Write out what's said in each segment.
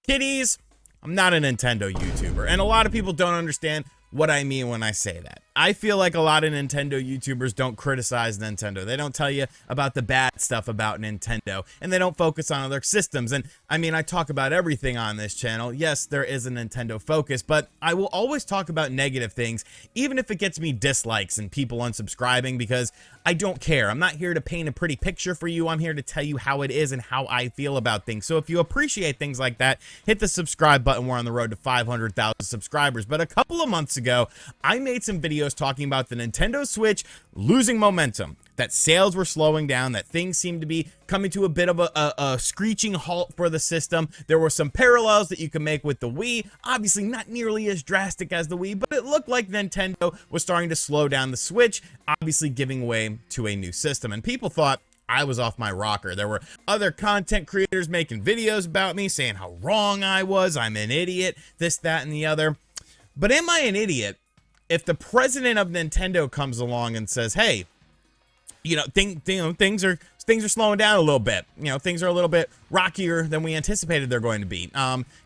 Kiddies, I'm not a Nintendo YouTuber, and a lot of people don't understand what I mean when I say that. I feel like a lot of Nintendo YouTubers don't criticize Nintendo. They don't tell you about the bad stuff about Nintendo, and they don't focus on other systems. And I mean, I talk about everything on this channel. Yes, there is a Nintendo focus, but I will always talk about negative things, even if it gets me dislikes and people unsubscribing, because I don't care. I'm not here to paint a pretty picture for you. I'm here to tell you how it is and how I feel about things. So if you appreciate things like that, hit the subscribe button. We're on the road to 500,000 subscribers. But a couple of months ago, I made some videos talking about the Nintendo Switch losing momentum, that sales were slowing down, that things seemed to be coming to a bit of a screeching halt for the system. There were some parallels that you could make with the Wii, obviously not nearly as drastic as the Wii, but it looked like Nintendo was starting to slow down the Switch, obviously giving way to a new system. And people thought I was off my rocker. There were other content creators making videos about me saying how wrong I was, I'm an idiot, this, that, and the other. But am I an idiot if the president of Nintendo comes along and says, hey, you know, things are slowing down a little bit. You know, things are a little bit rockier than we anticipated they're going to be.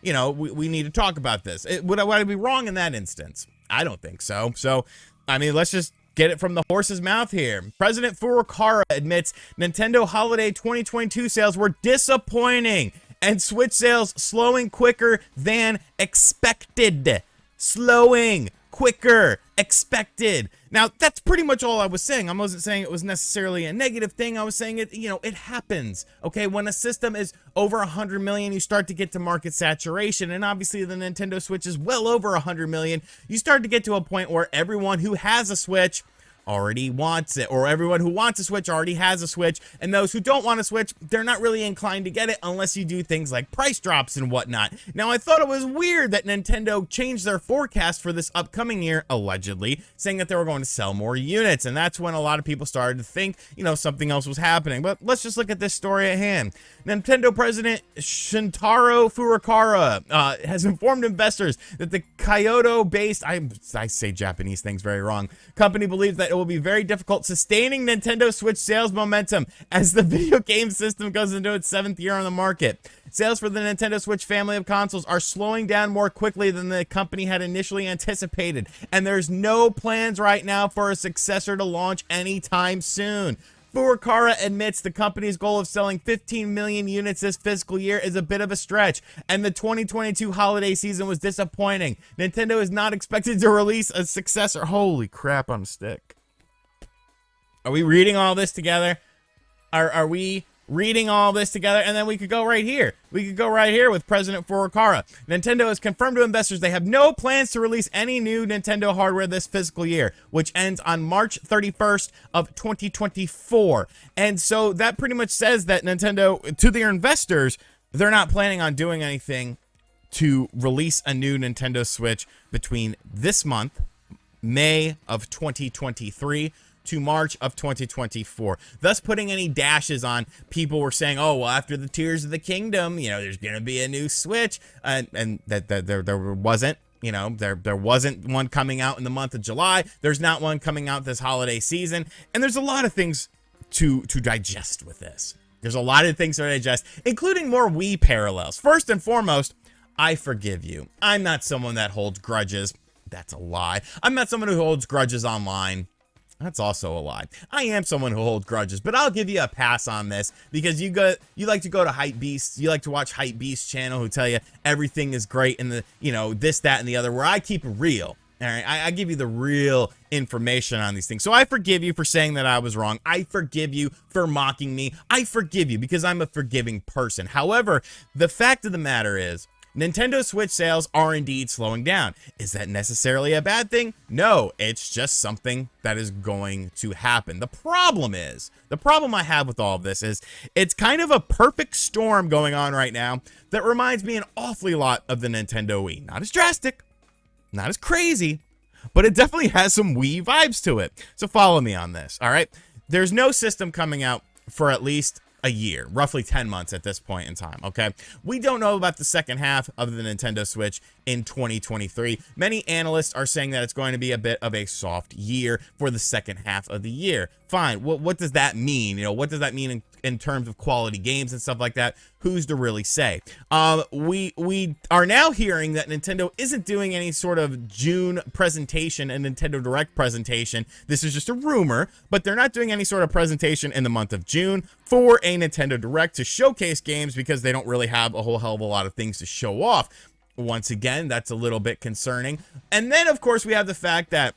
You know, we need to talk about this. Would I be wrong in that instance? I don't think so. So, I mean, let's just get it from the horse's mouth here. President Furukawa admits Nintendo Holiday 2022 sales were disappointing and Switch sales slowing quicker than expected. Slowing quicker expected. Now, that's pretty much all I was saying. I wasn't saying it was necessarily a negative thing. I was saying it, you know, it happens. Okay, when a system is over 100 million, you start to get to market saturation, and obviously the Nintendo Switch is well over 100 million. You start to get to a point where everyone who has a Switch already wants it, or everyone who wants a Switch already has a Switch, and those who don't want a Switch, they're not really inclined to get it unless you do things like price drops and whatnot. Now, I thought it was weird that Nintendo changed their forecast for this upcoming year, allegedly, saying that they were going to sell more units, and that's when a lot of people started to think, you know, something else was happening. But let's just look at this story at hand. Nintendo President Shintaro Furukawa has informed investors that the Kyoto-based, I say Japanese things very wrong, company believes that it will be very difficult sustaining Nintendo Switch sales momentum as the video game system goes into its 7th year on the market. Sales for the Nintendo Switch family of consoles are slowing down more quickly than the company had initially anticipated, and there's no plans right now for a successor to launch anytime soon. Furukawa admits the company's goal of selling 15 million units this fiscal year is a bit of a stretch, and the 2022 holiday season was disappointing. Nintendo is not expected to release a successor. Holy crap on a stick. Are we reading all this together? Are we reading all this together? And then we could go right here. We could go right here with President Furukawa. Nintendo has confirmed to investors they have no plans to release any new Nintendo hardware this fiscal year, which ends on March 31st of 2024. And so that pretty much says that Nintendo, to their investors, they're not planning on doing anything to release a new Nintendo Switch between this month, May of 2023, to March of 2024, thus putting any dashes on people were saying, oh, well, after the Tears of the Kingdom, you know, there's going to be a new Switch, and that there wasn't. You know, there wasn't one coming out in the month of July. There's not one coming out this holiday season, and there's a lot of things to digest with this. There's a lot of things to digest, including more Wii parallels. First and foremost, I forgive you. I'm not someone that holds grudges. That's a lie. I'm not someone who holds grudges online. That's also a lie. I am someone who holds grudges, but I'll give you a pass on this because you like to go to Hypebeast. You like to watch Hypebeast channel who tell you everything is great and the, you know, this, that, and the other, where I keep it real. All right, I give you the real information on these things. So I forgive you for saying that I was wrong. I forgive you for mocking me. I forgive you because I'm a forgiving person. However, the fact of the matter is, Nintendo Switch sales are indeed slowing down. Is that necessarily a bad thing? No, it's just something that is going to happen. The problem I have with all of this is it's kind of a perfect storm going on right now that reminds me an awfully lot of the Nintendo Wii. Not as drastic, not as crazy, but it definitely has some Wii vibes to it. So follow me on this, all right? There's no system coming out for at least a year, roughly 10 months at this point in time, okay? We don't know about the second half of the Nintendo Switch in 2023. Many analysts are saying that it's going to be a bit of a soft year for the second half of the year. Fine, what does that mean? You know, what does that mean in terms of quality games and stuff like that. Who's to really say? We are now hearing that Nintendo isn't doing any sort of June presentation, a Nintendo Direct presentation. This is just a rumor, but they're not doing any sort of presentation in the month of June for a Nintendo Direct to showcase games because they don't really have a whole hell of a lot of things to show off. Once again, that's a little bit concerning. And then, of course, we have the fact that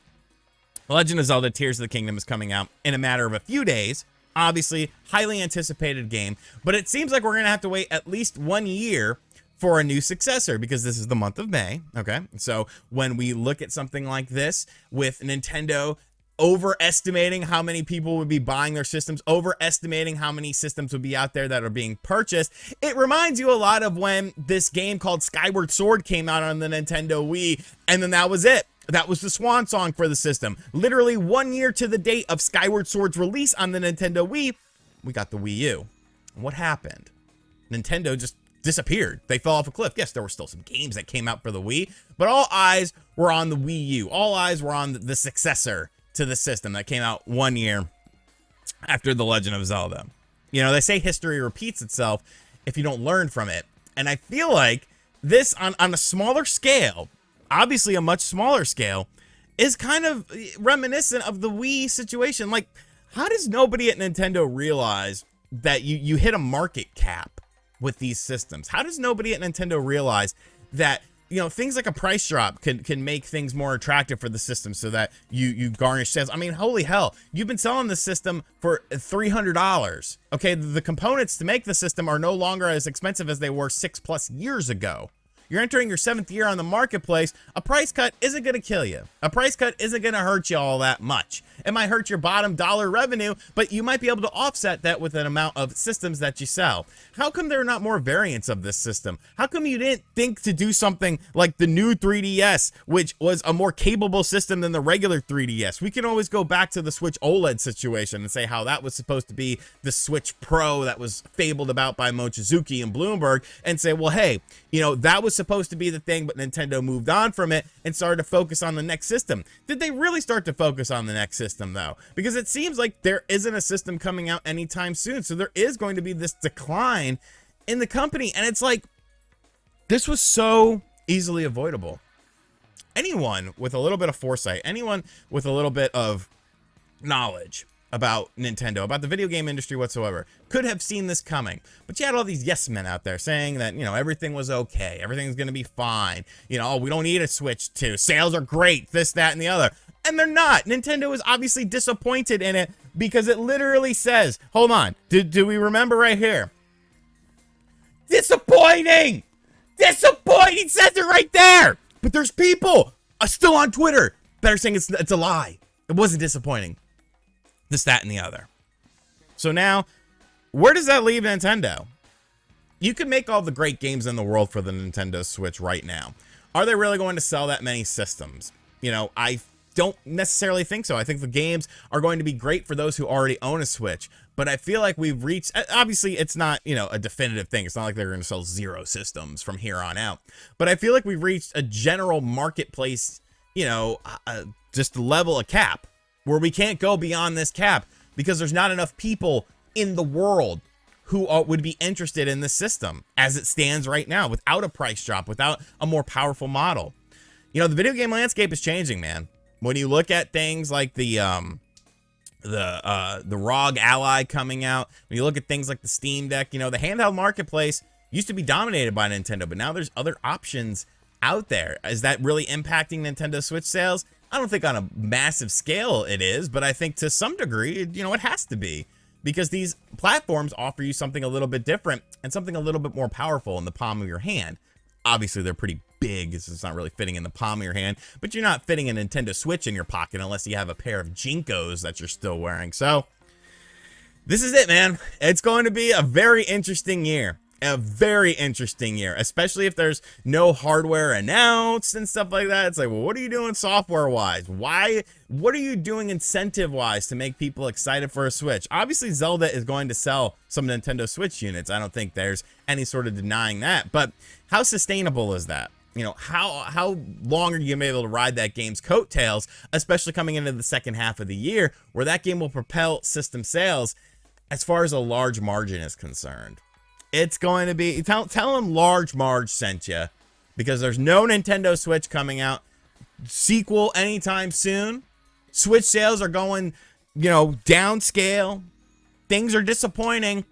Legend of Zelda Tears of the Kingdom is coming out in a matter of a few days. Obviously, highly anticipated game, but it seems like we're going to have to wait at least 1 year for a new successor because this is the month of May, okay? So when we look at something like this with Nintendo overestimating how many people would be buying their systems, overestimating how many systems would be out there that are being purchased, it reminds you a lot of when this game called Skyward Sword came out on the Nintendo Wii, and then that was it. That was the swan song for the system. Literally 1 year to the date of Skyward Sword's release on the Nintendo Wii, we got the Wii U. And what happened? Nintendo just disappeared. They fell off a cliff. Yes, there were still some games that came out for the Wii, but all eyes were on the Wii U. All eyes were on the successor to the system that came out 1 year after The Legend of Zelda. You know, they say history repeats itself if you don't learn from it. And I feel like this on a smaller scale, obviously a much smaller scale, is kind of reminiscent of the Wii situation. Like, how does nobody at Nintendo realize that you hit a market cap with these systems? How does nobody at Nintendo realize that, you know, things like a price drop can make things more attractive for the system so that you garnish sales? I mean, holy hell, you've been selling the system for $300. Okay, the components to make the system are no longer as expensive as they were 6+ years ago. You're entering your 7th year on the marketplace. A price cut isn't going to kill you. A price cut isn't going to hurt you all that much. It might hurt your bottom dollar revenue, but you might be able to offset that with an amount of systems that you sell. How come there are not more variants of this system? How come you didn't think to do something like the new 3DS, which was a more capable system than the regular 3DS? We can always go back to the Switch OLED situation and say how that was supposed to be the Switch Pro that was fabled about by Mochizuki and Bloomberg, and say, well, hey, you know, that was supposed to be the thing, but Nintendo moved on from it and started to focus on the next system. Did they really start to focus on the next system, though? Because it seems like there isn't a system coming out anytime soon, so there is going to be this decline in the company, and it's like, this was so easily avoidable. Anyone with a little bit of foresight, anyone with a little bit of knowledge about Nintendo, about the video game industry whatsoever, could have seen this coming. But you had all these yes men out there saying that, you know, everything was okay, everything's gonna be fine, you know, oh, we don't need a Switch 2, sales are great, this, that, and the other. And they're not. Nintendo is obviously disappointed in it because it literally says, hold on, do we remember right here? Disappointing! Disappointing! It says it right there! But there's people still on Twitter that are saying it's a lie. It wasn't disappointing. This, that, and the other. So now, where does that leave Nintendo? You can make all the great games in the world for the Nintendo Switch right now. Are they really going to sell that many systems? You know, I don't necessarily think so. I think the games are going to be great for those who already own a Switch. But I feel like we've reached, obviously it's not, you know, a definitive thing. It's not like they're going to sell 0 systems from here on out. But I feel like we've reached a general marketplace, you know, just level, a cap, where we can't go beyond this cap because there's not enough people in the world who would be interested in this system as it stands right now, without a price drop, without a more powerful model. You know, the video game landscape is changing, man. When you look at things like the ROG Ally coming out, when you look at things like the Steam Deck, you know, the handheld marketplace used to be dominated by Nintendo, but now there's other options out there. Is that really impacting Nintendo Switch sales? I don't think on a massive scale it is, but I think to some degree, you know, it has to be, because these platforms offer you something a little bit different and something a little bit more powerful in the palm of your hand. Obviously, they're pretty big, so it's not really fitting in the palm of your hand, but you're not fitting a Nintendo Switch in your pocket unless you have a pair of Jinkos that you're still wearing. So this is it, man. It's going to be a very interesting year. A very interesting year, especially if there's no hardware announced and stuff like that. It's like, well, what are you doing software wise? What are you doing incentive wise to make people excited for a Switch? Obviously, Zelda is going to sell some Nintendo Switch units. I don't think there's any sort of denying that, but how sustainable is that? You know, how long are you gonna be able to ride that game's coattails, especially coming into the second half of the year where that game will propel system sales? as far as a large margin is concerned. It's going to be, tell them Large Marge sent you, because there's no Nintendo Switch coming out sequel anytime soon. Switch sales are going, you know, downscale. Things are disappointing.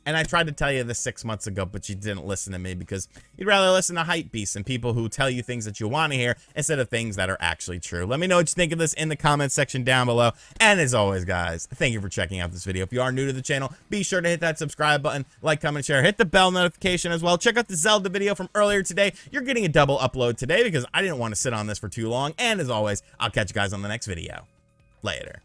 And I tried to tell you this 6 months ago, but you didn't listen to me because you'd rather listen to hype beasts and people who tell you things that you want to hear instead of things that are actually true. Let me know what you think of this in the comments section down below. And as always, guys, thank you for checking out this video. If you are new to the channel, be sure to hit that subscribe button, like, comment, share, hit the bell notification as well. Check out the Zelda video from earlier today. You're getting a double upload today because I didn't want to sit on this for too long. And as always, I'll catch you guys on the next video. Later.